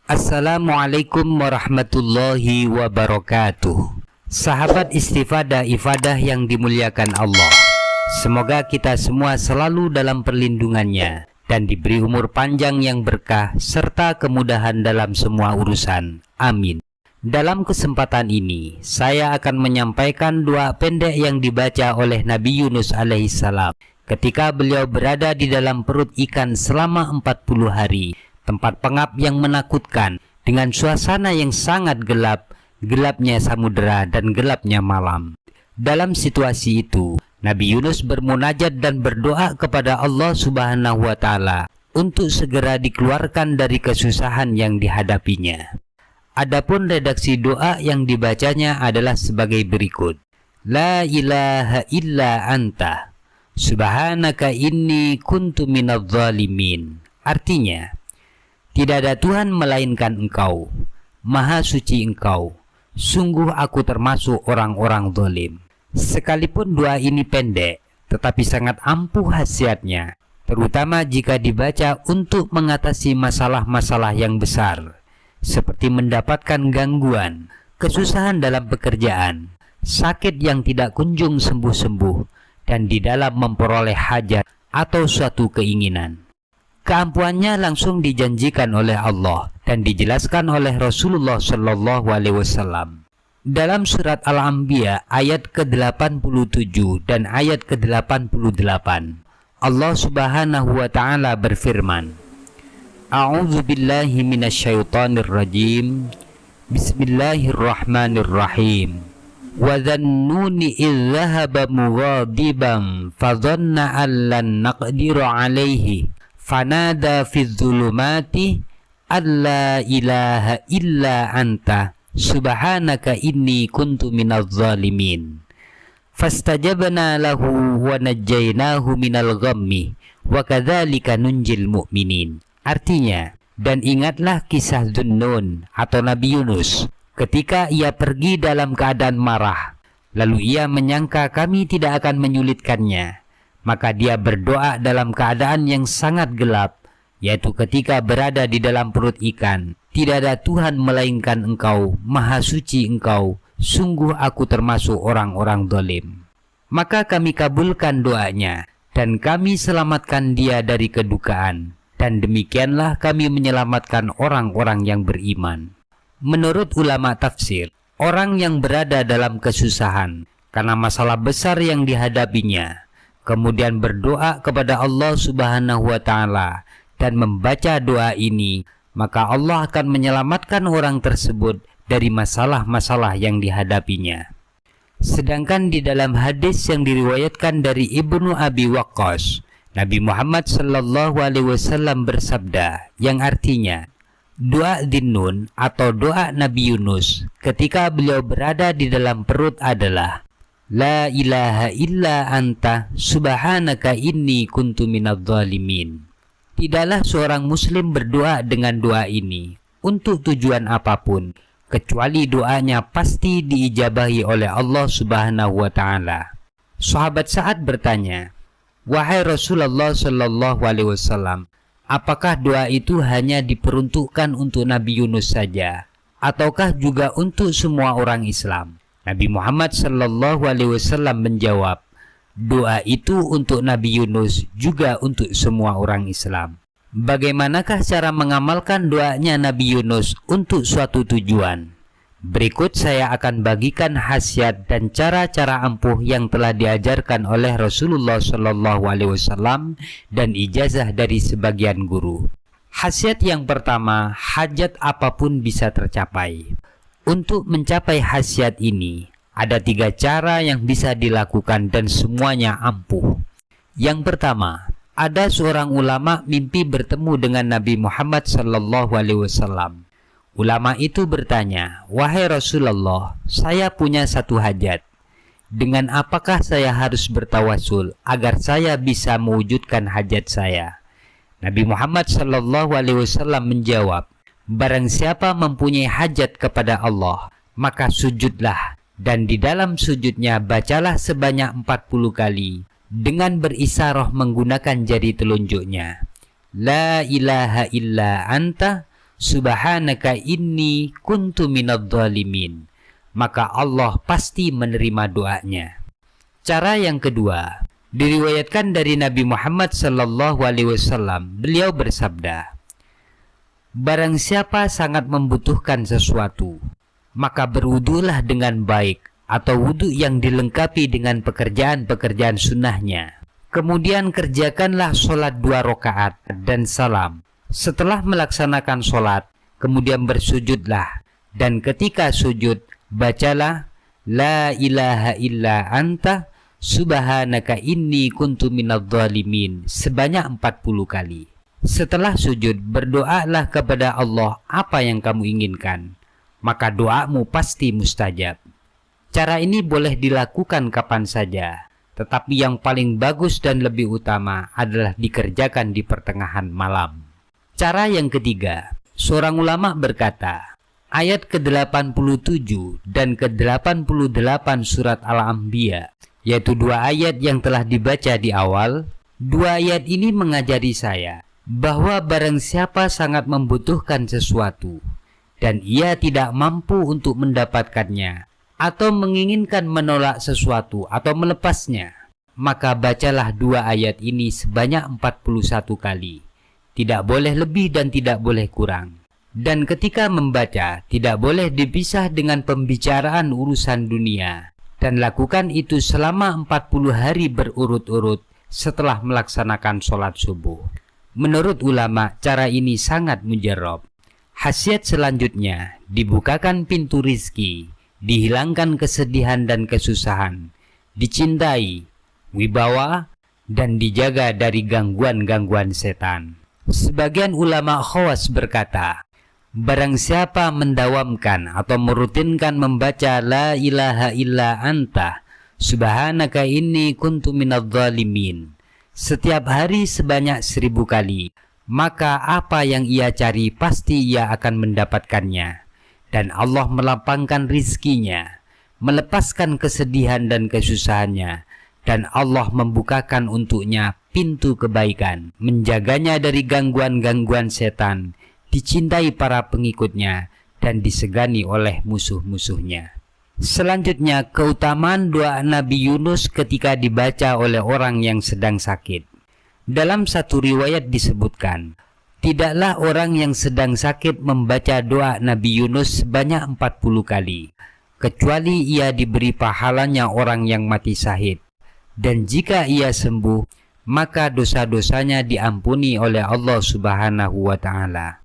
Assalamualaikum warahmatullahi wabarakatuh. Sahabat istifadah ifadah yang dimuliakan Allah, semoga kita semua selalu dalam perlindungannya dan diberi umur panjang yang berkah serta kemudahan dalam semua urusan. Amin. Dalam kesempatan ini, saya akan menyampaikan doa pendek yang dibaca oleh Nabi Yunus alaihissalam ketika beliau berada di dalam perut ikan selama 40 hari. Tempat pengap yang menakutkan dengan suasana yang sangat gelap, gelapnya samudera dan gelapnya malam. Dalam situasi itu, Nabi Yunus bermunajat dan berdoa kepada Allah Subhanahu wa Ta'ala untuk segera dikeluarkan dari kesusahan yang dihadapinya. Adapun redaksi doa yang dibacanya adalah sebagai berikut. La ilaha illa anta, subhanaka inni kuntu minadh dhalimin. Artinya, tidak ada Tuhan melainkan Engkau, Maha Suci Engkau, sungguh aku termasuk orang-orang zalim. Sekalipun doa ini pendek, tetapi sangat ampuh khasiatnya, terutama jika dibaca untuk mengatasi masalah-masalah yang besar, seperti mendapatkan gangguan, kesusahan dalam pekerjaan, sakit yang tidak kunjung sembuh-sembuh, dan di dalam memperoleh hajat atau suatu keinginan. Keampuannya langsung dijanjikan oleh Allah dan dijelaskan oleh Rasulullah Shallallahu Alaihi Wasallam dalam surat Al-Anbiya ayat ke-87 dan ayat ke-88. Allah Subhanahu wa Ta'ala berfirman, A'udzu billahi minasyaitonir rajim. Bismillahirrahmanirrahim. Wa dhannuni idh dhahaba mughadiban fadhanna an lan naqdiru 'alaihi fanada fi dhulumati alla ilaha illa anta subhanaka inni kuntu minadh dhalimin fastajabna lahu wa najjaynahu minal ghammi wa kadzalika nunjil mu'minin. Artinya, dan ingatlah kisah Dhunnun atau Nabi Yunus ketika ia pergi dalam keadaan marah, lalu ia menyangka kami tidak akan menyulitkannya. Maka dia berdoa dalam keadaan yang sangat gelap, yaitu ketika berada di dalam perut ikan. Tidak ada Tuhan melainkan Engkau, Maha Suci Engkau, sungguh aku termasuk orang-orang zalim. Maka kami kabulkan doanya, dan kami selamatkan dia dari kedukaan. Dan demikianlah kami menyelamatkan orang-orang yang beriman. Menurut ulama tafsir, orang yang berada dalam kesusahan karena masalah besar yang dihadapinya, kemudian berdoa kepada Allah Subhanahu wa Ta'ala dan membaca doa ini, maka Allah akan menyelamatkan orang tersebut dari masalah-masalah yang dihadapinya. Sedangkan di dalam hadis yang diriwayatkan dari Ibnu Abi Waqqas, Nabi Muhammad Sallallahu Alaihi Wasallam bersabda, yang artinya, doa Dhunnun atau doa Nabi Yunus ketika beliau berada di dalam perut adalah, La ilaha illa anta subhanaka inni kuntu minadh dhalimin. Tidaklah seorang muslim berdoa dengan doa ini untuk tujuan apapun, kecuali doanya pasti diijabahi oleh Allah Subhanahu wa Ta'ala. Sahabat Sa'ad bertanya, Wahai Rasulullah Shallallahu Alaihi Wasallam, apakah doa itu hanya diperuntukkan untuk Nabi Yunus saja, ataukah juga untuk semua orang Islam? Nabi Muhammad Sallallahu Alaihi Wasallam menjawab, doa itu untuk Nabi Yunus juga untuk semua orang Islam. Bagaimanakah cara mengamalkan doanya Nabi Yunus untuk suatu tujuan? Berikut saya akan bagikan khasiat dan cara-cara ampuh yang telah diajarkan oleh Rasulullah Sallallahu Alaihi Wasallam dan ijazah dari sebagian guru. Khasiat yang pertama, hajat apapun bisa tercapai. Untuk mencapai khasiat ini, ada 3 cara yang bisa dilakukan dan semuanya ampuh. Yang pertama, ada seorang ulama mimpi bertemu dengan Nabi Muhammad Sallallahu Alaihi Wasallam. Ulama itu bertanya, Wahai Rasulullah, saya punya satu hajat. Dengan apakah saya harus bertawasul agar saya bisa mewujudkan hajat saya? Nabi Muhammad Sallallahu Alaihi Wasallam menjawab, Barang siapa mempunyai hajat kepada Allah, maka sujudlah, dan di dalam sujudnya bacalah sebanyak 40 kali dengan berisyarah menggunakan jari telunjuknya. La ilaha illa anta subhanaka inni kuntu minadh-dhalimin, maka Allah pasti menerima doanya. Cara yang kedua, diriwayatkan dari Nabi Muhammad sallallahu alaihi wasallam, beliau bersabda, barang siapa sangat membutuhkan sesuatu, maka berwudulah dengan baik, atau wudu yang dilengkapi dengan pekerjaan-pekerjaan sunnahnya. Kemudian kerjakanlah sholat 2 rakaat dan salam. Setelah melaksanakan sholat, kemudian bersujudlah, dan ketika sujud, bacalah la ilaha illa anta subhanaka inni kuntu minadh-dhalimin sebanyak 40 kali. Setelah sujud, berdoalah kepada Allah apa yang kamu inginkan, maka doamu pasti mustajab. Cara ini boleh dilakukan kapan saja, tetapi yang paling bagus dan lebih utama adalah dikerjakan di pertengahan malam. Cara yang ketiga, seorang ulama berkata, ayat ke-87 dan ke-88 surat Al-Anbiya, yaitu 2 ayat yang telah dibaca di awal, 2 ayat ini mengajari saya bahwa barang siapa sangat membutuhkan sesuatu dan ia tidak mampu untuk mendapatkannya atau menginginkan menolak sesuatu atau melepasnya, maka bacalah 2 ayat ini sebanyak 41 kali. Tidak boleh lebih dan tidak boleh kurang. Dan ketika membaca, tidak boleh dipisah dengan pembicaraan urusan dunia. Dan lakukan itu selama 40 hari berurut-urut setelah melaksanakan sholat subuh. Menurut ulama, cara ini sangat mujarab. Khasiat selanjutnya, dibukakan pintu rizki, dihilangkan kesedihan dan kesusahan, dicintai, wibawa, dan dijaga dari gangguan-gangguan setan. Sebagian ulama khawas berkata, barang siapa mendawamkan atau merutinkan membaca la ilaha illa anta subhanaka inni kuntu minadh-dhalimin setiap hari sebanyak 1000 kali, maka apa yang ia cari pasti ia akan mendapatkannya, dan Allah melapangkan rizkinya, melepaskan kesedihan dan kesusahannya, dan Allah membukakan untuknya pintu kebaikan, menjaganya dari gangguan-gangguan setan, dicintai para pengikutnya, dan disegani oleh musuh-musuhnya. Selanjutnya, keutamaan doa Nabi Yunus ketika dibaca oleh orang yang sedang sakit. Dalam satu riwayat disebutkan, tidaklah orang yang sedang sakit membaca doa Nabi Yunus sebanyak 40 kali, kecuali ia diberi pahalanya orang yang mati syahid. Dan jika ia sembuh, maka dosa-dosanya diampuni oleh Allah Subhanahu wa ta'ala.